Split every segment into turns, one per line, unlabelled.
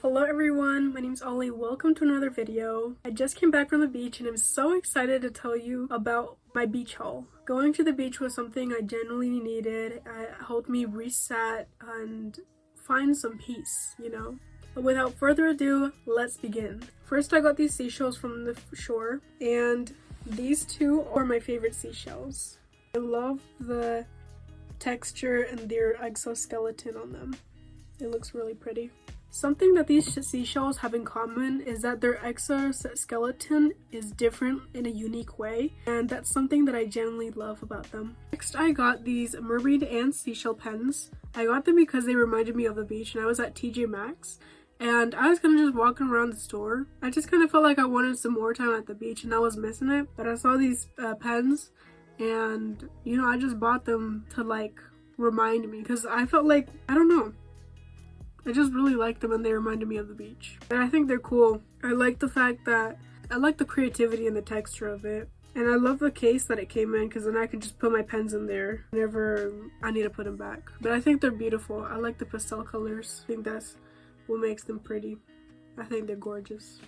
Hello everyone, my name's Ollie. Welcome to another video. I just came back from the beach and I'm so excited to tell you about my beach haul. Going to the beach was something I genuinely needed. It helped me reset and find some peace, But without further ado, let's begin. First, I got these seashells from the shore, and these two are my favorite seashells. I love the texture and their exoskeleton on them. It looks really pretty. Something that these seashells have in common is that their exoskeleton is different in a unique way, and that's something that I genuinely love about them. Next, I got these mermaid and seashell pens. I got them because they reminded me of the beach, and I was at TJ Maxx, and I was kind of just walking around the store. I just kind of felt like I wanted some more time at the beach, and I was missing it, but I saw these pens, and I just bought them to remind me, because I felt like, I don't know, I just really like them and they reminded me of the beach. And I think they're cool. I like the fact that, I like the creativity and the texture of it. And I love the case that it came in, because then I could just put my pens in there whenever I need to put them back. But I think they're beautiful. I like the pastel colors. I think that's what makes them pretty. I think they're gorgeous.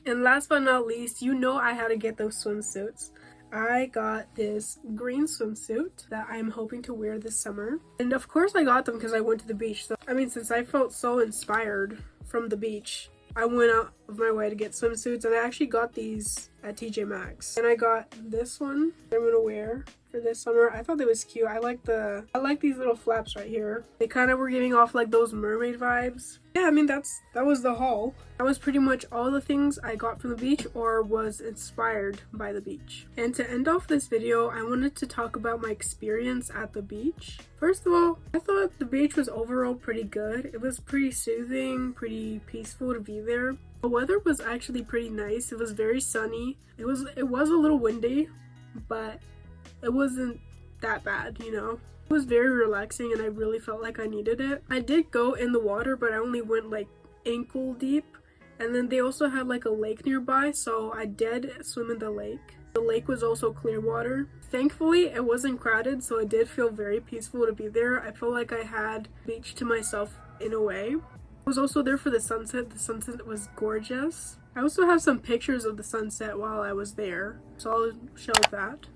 And last but not least, I had to get those swimsuits. I got this green swimsuit that I'm hoping to wear this summer. And of course I got them because I went to the beach. So, since I felt so inspired from the beach, I went out of my way to get swimsuits, and I actually got these at TJ Maxx. And I got this one that I'm gonna wear for this summer. I thought it was cute. I like these little flaps right here. They kind of were giving off like those mermaid vibes. Yeah, that was the haul. That was pretty much all the things I got from the beach or was inspired by the beach. And to end off this video, I wanted to talk about my experience at the beach. First of all, I thought the beach was overall pretty good. It was pretty soothing, pretty peaceful to be there. The weather was actually pretty nice. It was very sunny. It was a little windy, but it wasn't that bad, It was very relaxing and I really felt like I needed it. I did go in the water, but I only went ankle deep. And then they also had a lake nearby, so I did swim in the lake. The lake was also clear water. Thankfully, it wasn't crowded, so it did feel very peaceful to be there. I felt like I had the beach to myself in a way. I was also there for the sunset. The sunset was gorgeous. I also have some pictures of the sunset while I was there, so I'll show that.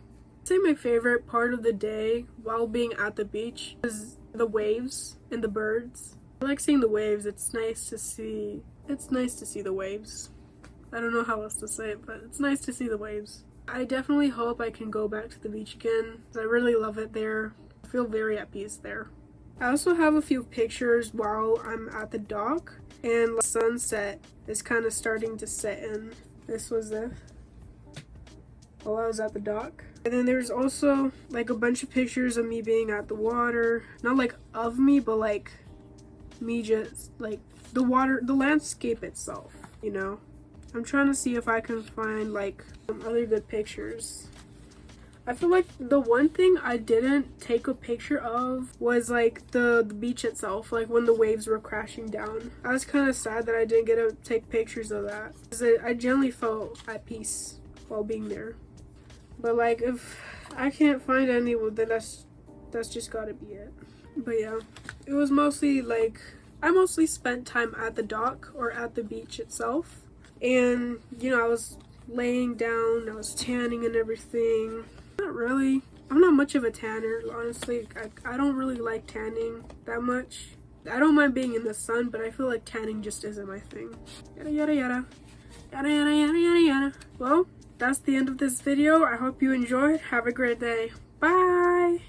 I'd say my favorite part of the day while being at the beach is the waves and the birds. I like seeing the waves. It's nice to see the waves. I don't know how else to say it, but it's nice to see the waves. I definitely hope I can go back to the beach again, because I really love it there. I feel very at peace there. I also have a few pictures while I'm at the dock, and the sunset is kind of starting to set in. This was it while I was at the dock. And then there's also a bunch of pictures of me being at the water. Not of me, but me just the water, the landscape itself, I'm trying to see if I can find some other good pictures. I feel like the one thing I didn't take a picture of was the beach itself, when the waves were crashing down. I was kind of sad that I didn't get to take pictures of that, because I generally felt at peace while being there. But if I can't find any, well, then that's just gotta be it. But yeah, it was mostly I mostly spent time at the dock or at the beach itself. And, I was laying down, I was tanning and everything. Not really. I'm not much of a tanner, honestly. I don't really like tanning that much. I don't mind being in the sun, but I feel like tanning just isn't my thing. Yada yada yada. Yada yada yada yada yada. Well, that's the end of this video. I hope you enjoyed. Have a great day. Bye!